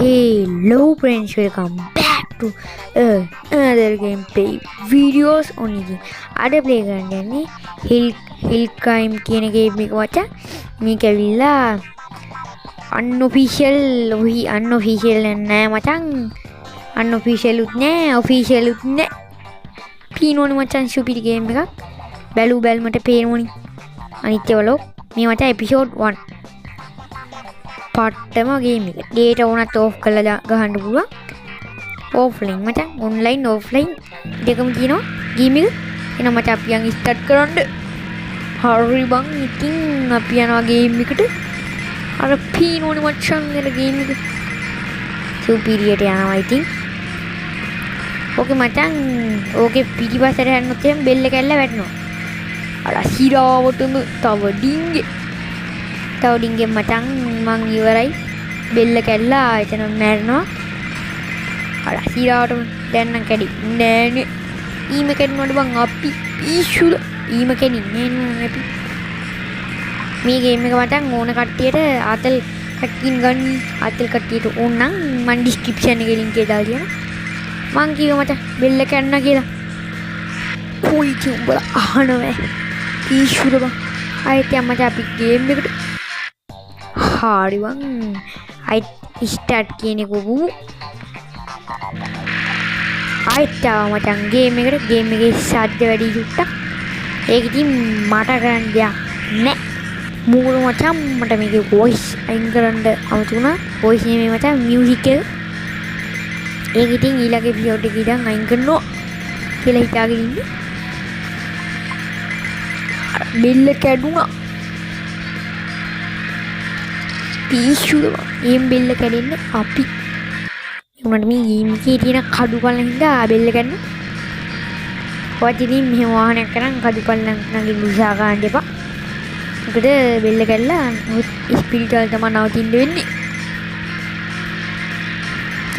Hello friends, welcome back to another gameplay videos on this. අද play කරන්නේ Hill Climb කියන game එක මචං. මේක ඇවිල්ලා unofficial නෑ මචං. unofficial උත් නෑ, official උත් නෑ. පීනෝනේ මචං stupid game එකක්. බැලුමට පේනෝනේ. අනිත් ඒවලෝ මේ මචං episode 1 පට්ටම ගේම් එක. ඩේටා උනත් ඕෆ් කරලා ගහන්න පුළුවන්. ඕෆ්ලයින් මචං, ඔන්ලයින් ඕෆ්ලයින් දෙකම තියෙනවා ගේම් එක. එහෙනම් මචං අපි යන් ස්ටාර්ට් කරන්න. හරි බං, ඉතින් අපි යනවා ගේම් එකට. අර පීනෝනේ මචං නේද ගේම් එක. සුපිරියට යනවා ඉතින්. ඕකේ මචං, ඕකේ පිටිපස්සට යනොත් එහෙනම් බෙල්ල කැල්ල වැටෙනවා. අර හිරාවටම තව ඩිංගේ තවඩින්ගේ මචං මං ඉවරයි. බෙල්ල කැල්ලා එතන මැරෙනවා. අර හිරාවටම දැන් නම් කැඩි නෑනේ. ඊම කැඩුණාට බං අපි ඊෂුල ඊම කැඩින්නේ නෑ අපි. මේ ගේම් එක මචං ඕන කට්ටියට ආතල් කට්ටින් ගන්න. ආතල් කට්ටියට ඕන නම් මන් ඩිස්ක්‍රිප්ෂන් එකේ ලින්ක් එක දාලා තියෙනවා. මං කිව්වා මචං බෙල්ල කැඩුණා කියලා. කොයි උඹලා අහනවා ඊෂුල බං. ආයෙත් යන්න මචං අපි ගේම් එකට. හරි බං, අයිත් ස්ටාර්ට් කියන එක ගමු. අයිත් ආව මචං ගේම් එකට. ගේම් එකේ ශබ්ද වැඩි චුට්ටක්. ඒක ඉතින් මට කරන්න දෙයක් නෑ. මූල මචං මට මේකේ වොයිස් අයින් කරන්න අමතක වුණා. වොයිස් නෙමෙයි මචං, මියුසික් එක. ඒක ඉතින් ඊළඟ එපිසෝඩ් එකේ ඉඳන් අයින් කරනවා කියලා හිතාගෙන ඉන්නේ. බෙල්ල කැඩුණා. පීෂුව එම් බෙල්ල කැඩෙන්නේ අපි. උනට මේ ගේම් එකේ තියෙන කඩු පල්ලන් හින්දා බෙල්ල කැඩුණා. ඔයත් ඉතින් මෙහෙම වාහනයක් කරන් කඩු පල්ලන් නගින්න උත්සාහ ගන්න එපා. මොකද බෙල්ල කැඩලා ස්පීඩ් තමයි නවතින්න වෙන්නේ.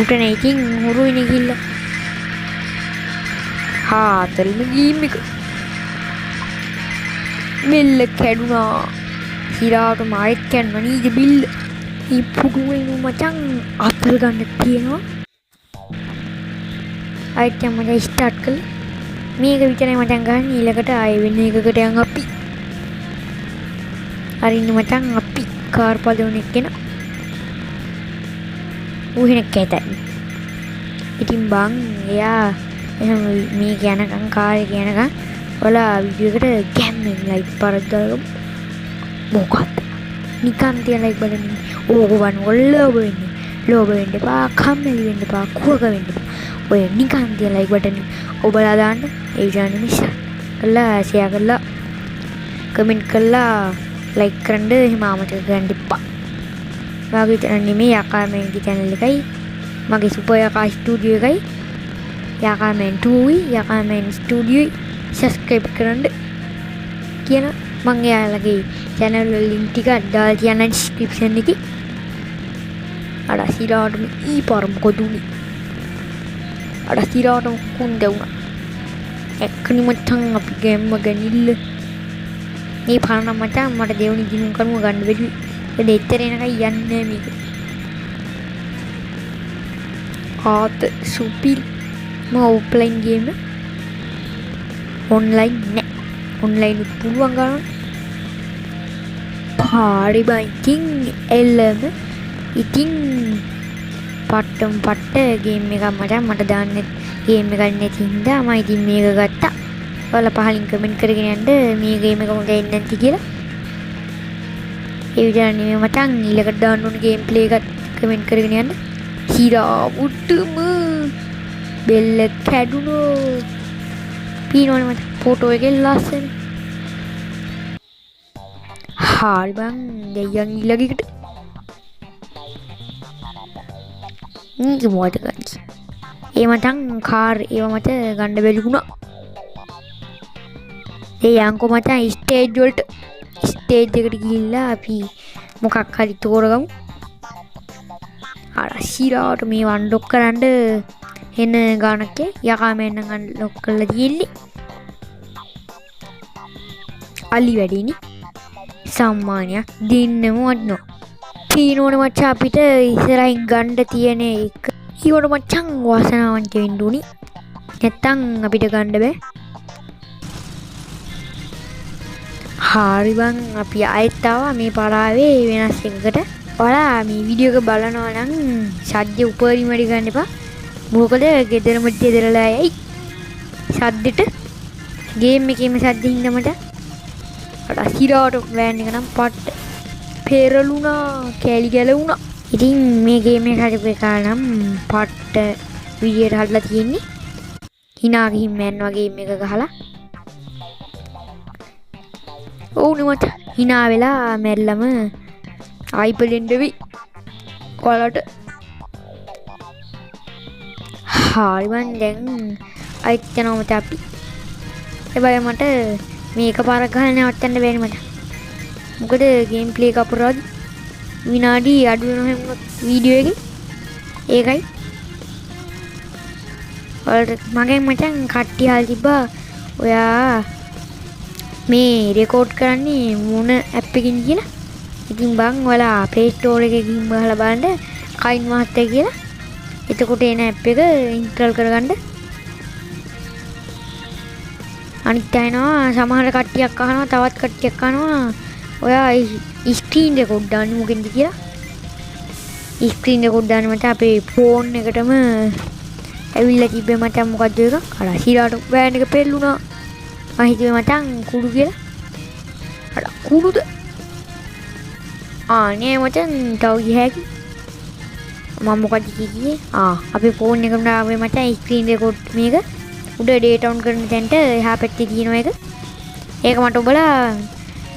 උට නේ ඉතින් හුරුයිනේ කිල්ල. හාතල්ම ගේම් එක. බෙල්ල කැඩුණා. හිරාට මාරෙත් කැඩුණා නේද බෙල්ල. මේ පුඩුවෙන් මචං අතල් ගන්න තියෙනවා. ආයෙත් මම ස්ටාර්ට් කළා. මේක විතරයි මචං ගන්න. ඊළඟට ආයෙ වෙන එකකට යන් අපි. හරිනේ මචං, අපි කාර් පදවන එක්කෙන. ඌහෙන කැතයි. ඉතින් බං එයා එහෙනම් මේ යනකම් කාර් එක යනකම් ඔයාලා වීඩියෝ එකට ගැම්මෙන් ලයික් පරද්දාගමු. මොකක්ද නිකන් තියලා ලයික් බලන්න. ඕක වන් ඔල්ලෝබ වෙන්නේ. ලෝබ වෙන්න එපා, කම්මැලි වෙන්න එපා, කුවක වෙන්න එපා. ඔය නිකන් තියලා ලයික් බටන් ඔබලා දාන්න. ඒ විතරක් නෙමෙයි, කළා ෂෙයා කරලා කමෙන්ට් කරලා ලයික් කරන්න එහෙම අමතක කරන්න එපා. වාගේ විතර නෙමෙයි, යකාමෙන්ගේ channel එකයි මගේ සුපර් යකා ස්ටුඩියෝ එකයි යකාමෙන් 2යි යකාමෙන් ස්ටුඩියෝයි සබ්ස්ක්‍රයිබ් කරන්න කියන මං එයාලගේ channel වල link ටික දාලා තියන්න description එකේ. අර සිරාටම ඊ පාරම කොදුනි. අර සිරාටම කුණ්ඩ වුණා. එක්කනි මචං අපි ගේම් ගනිල්ල. මේ පාරම මචං මට දෙවනි දිනුම් කරුව ගන්න බැරි. ඒ දෙතර එනකන් යන්නේ මේක. ආත සුපිල් ඔෆ්ලයින් ගේම්. ඔන්ලයින් නෑ. ඔන්ලයින් උත් පුළුවන් ගන්න. පාරි බයිකින් එල්ලම ඉතින් පට්ටම් පට්ට ගේම් එකක් මට දාන්න ගේම් එකක් නැති හින්දා මම ඉතින් මේක ගත්තා. ඔයාලා පහලින් කමෙන්ට් කරගෙන යන්න මේ ගේම් එක හොඳයි නැති කියලා. ඒ විදිහට නෙමෙයි මචං, ඊළඟට දාන්න ඕන ගේම් ප්ලේ එකත් කමෙන්ට් කරගෙන යන්න. හිරා උඩම බෙල්ල කැඩුනෝ. පීනෝනේ මචං ෆොටෝ එකේ ලස්සන. හාල් බං දෙයන් ඊළඟට නීක මොකද ගන්නේ. ඒ මචං කාර් ඒව මත ගන්න බැරි වුණා. ඒ යන්කෝ මචං ස්ටේජ් වලට ස්ටේජ් එකට ගිහිල්ලා අපි මොකක් හරි තෝරගමු. අර සිරාට මේ අන්ලොක් කරන්න එන ගානක් යකාමෙන් නම් අන්ලොක් කරලා තියෙන්නේ. අලි වැඩිනේ. සම්මානයක් දෙන්නම වටනවා. පීනෝන මචං අපිට ඉස්සරහින් ගන්න තියෙන එක. ඊවට මචං වාසනාවන්ත වෙන්න උනි. නැත්තම් අපිට ගන්න බෑ. හරි බං අපි ආයෙත් ආවා මේ පරාවේ වෙනස් එකකට. ඔයාලා මේ වීඩියෝ එක බලනවා නම් සද්ද උපරිමයට ගන්න එපා. මොකද ගෙදරම දෙදරලා යයි. සද්දෙට ගේම් එකේම සද්ද හින්දා මට අර අසිරාවට වෑන් එක නම් පට්ට පෙරළුණා කැලි ගැලුණා. ඉතින් මේ ගේම් එක හදපු එක නම් පට්ට විදියට හදලා තියෙන්නේ. hina ගිහින් මෑන් වගේ මේක ගහලා. ඕනේ මට hina වෙලා මැල්ලම ආයිපලෙන් දෙවි. ඔයාලට හරි මන් දැන් අයිත් යනවා මට අපි. හැබැයි මට මේක පාරක් ගහලා නවත්තන්න බැරි මට. මොකද ගේම් ප්ලේ එක අපරාධ විනාඩි අඩු වෙනවා හැම වීඩියෝ එකේ. ඒකයි. ඔයාලට මගෙන් මචං කට්ටිය හල් තිබ්බා ඔයා මේ රෙකෝඩ් කරන්නේ මොන ඇප් එකකින් කියලා. ඉතින් බං ඔයාලා Play Store එකේ ගිහින් බලලා බලන්න කයින් මහත්තයා කියලා. එතකොට එන ඇප් එක ඉන්ස්ටෝල් කරගන්න. අනිත් අයනවා සමහර කට්ටියක් අහනවා තවත් කට්ටියක් අහනවා ඔයා ස්ක්‍රීන් රෙකෝඩ් දාන්නේ මොකෙන්ද කියලා. ස්ක්‍රීන් රෙකෝඩ් දාන්න මට අපේ ෆෝන් එකටම ඇවිල්ලා තිබ්බේ මට මොකද්ද ඒක? අර හිරාට වෑන් එක පෙරළුණා. මම හිතුවේ මටන් කුඩු කියලා. අර කුඩුද? නේ මචං තව ගියහැකි. මම මොකද කිව්වේ? අපේ ෆෝන් එකකට ආවේ මචං ස්ක්‍රීන් රෙකෝඩ් මේක. උඩ ඩේටා ඔන් කරන තැනට එහා පැත්තේ තියෙන එක. ඒක මට ඔබලා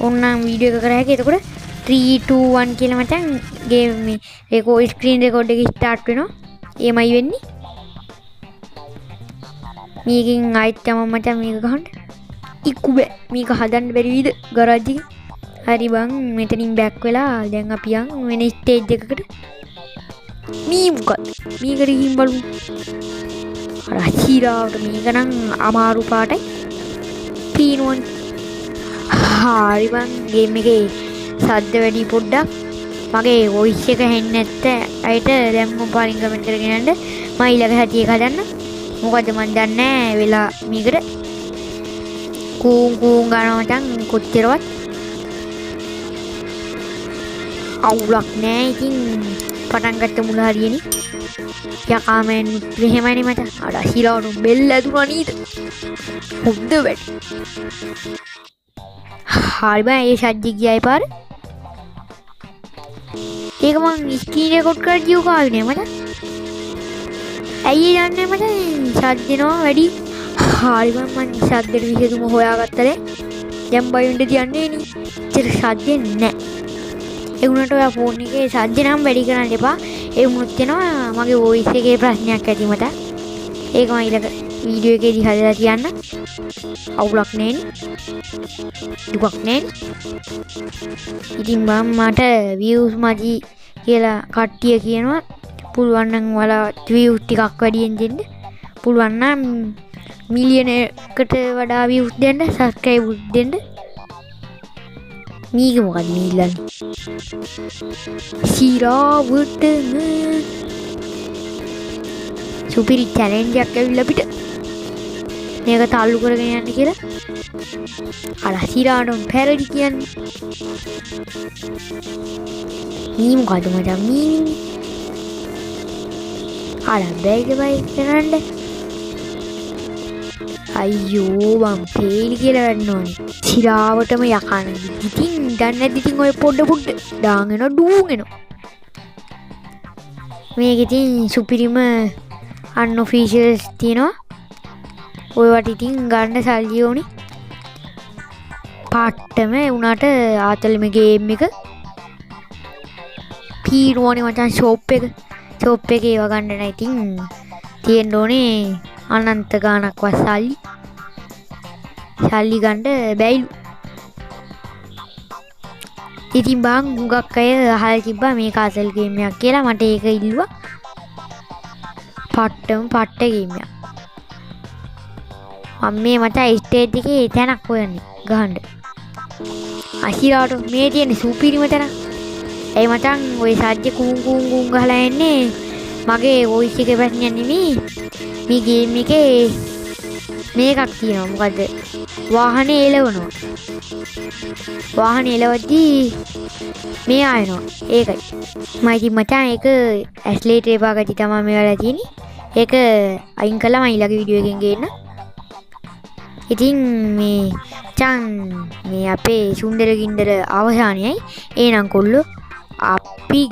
ඕනනම් වීඩියෝ එක කර හැකියි. එතකොට 3 2 1 කියලා මචං ගේම් මේ රෙකෝඩ් ස්ක්‍රීන් රෙකෝඩ් එක ස්ටාර්ට් වෙනවා. එමයි වෙන්නේ. මේකෙන් ආයිත් තමයි මචං මේක ගහන්න. ඉක්කුබේ මේක හදන්න බැරි වීද ගරාජ් එකේ. හරි බං මෙතනින් බෑක් වෙලා දැන් අපි යන් වෙන ස්ටේජ් එකකට. මේ මොකද? මේකට ගිහින් බලමු. අර හිරාවට මේක නම් අමාරු පාටයි. පීනුවන්. හරි බං ගේම් එකේ සද්ද වැඩි පොඩ්ඩක්. මගේ වොයිස් එක හෙන්නේ නැත්te අයිට දැන් මම පාරින් කමෙන්ට් කරගෙන යන්න. මම ඊළඟ හැටි එක හදන්න. මොකද මන් දන්නේ නැහැ වෙලා මේකට කූන් කූන් ගන්නවා මචං කොච්චරවත් අවුලක් නැහැ. ඉතින් පටන් ගත්ත මුල හරියනේ. යකාමෙන් මෙහෙමයි මචං. අර හිරාවට බෙල්ල ඇදුනා නේද? හොද්ද වැඩ. හරි බෑ ඒ සද්ද ගියයි පාර. ඒක මං ස්ක්‍රීන් රෙකෝඩ් කරලා ජීව කාවේ නේ මචං. ඇයි දන්නේ මචං සද්දෙනවා වැඩි. හරි මං සද්දෙට විසඳුම හොයාගත්තනේ. දැන් බයින්ද තියන්නේ නේ. ඉතින් සද්දෙ නැහැ. ඒ වුණාට ඔයා ෆෝන් එකේ සද්ද නම් වැඩි කරන්න එපා. ඒ වුණොත් එනවා මගේ වොයිස් එකේ ප්‍රශ්නයක් ඇති මට. ඒක මම ඊළඟ වීඩියෝ එකේදී හදලා තියන්න. අවුලක් නෑනේ. දුකක් නෑනේ. ඉතින් මට views මදි කියලා කට්ටිය කියනවා. පුළුවන් නම් ඔයාලා views ටිකක් වැඩියෙන් දෙන්න. පුළුවන් නම් මිලියන එකට වඩා views දෙන්න, subscribe දෙන්න. මේක මොකද නිල්ලන්නේ? සිරාවටම සුපිරි චැලෙන්ජ් එකක් ඇවිල්ලා අපිට. මේක තාලු කරගෙන යන්න කියලා. අර සිරාටම පැරඩි කියන්නේ. මේ මොකද මචං මේ? අර බෑග් බයි කරන්න. අයියෝ මං පේලි කියලා ගන්නෝනේ. සිරාවටම යකන. ඉතින් දන්නේ නැද්ද ඉතින් ඔය පොඩ දාගෙන ඩූගෙන. මේක ඉතින් සුපිරිම අන්ඔෆිෂියල්ස් තියෙනවා. ඔයවට ඉතින් ගන්න සල්ලි ඕනේ. පාට්ටම උනාට ආතල්ම ගේම් එක. පීරුවනේ මචං ෂොප් එක. ෂොප් එකේ ඒව ගන්න නම් ඉතින් තියෙන්න ඕනේ අනන්ත ගාණක් වසල්ලි. සල්ලි ගන්න බැයිලු. ඉතින් බං හුඟක් අය අහලා තිබ්බා මේක අසල් ගේම් එකක් කියලා. මට ඒක ඉල්ලුවා. පට්ට ගේම් එකක්. මම මේ මට ස්ටේජ් එකේ තැනක් හොයන්නේ ගහන්න. අහිරාට මේ තියෙන සුපිරිම තැන. ඇයි මචං ඔය සද්ද කුම් කුම් කුම් ගහලා එන්නේ මගේ වොයිස් එකේ ප්‍රශ්නයක් නෙමෙයි මේ ගේම් එකේ මේකක් තියෙනවා මොකද්ද වාහනේ එලවනවා වාහනේ එලවද්දී මේ ආයනවා ඒකයි මම ඉතින් මචං ඒක ඇස්ලේටර් එපා ගති තමයි මේ වෙලාව තියෙන්නේ ඒක අයින් කළා මම ඊළඟ වීඩියෝ එකෙන් ගේන්න ඉතින් මේ චන් මේ අපේ සුන්දර ගින්දර අවසානයයි එහෙනම් කොල්ලෝ අපි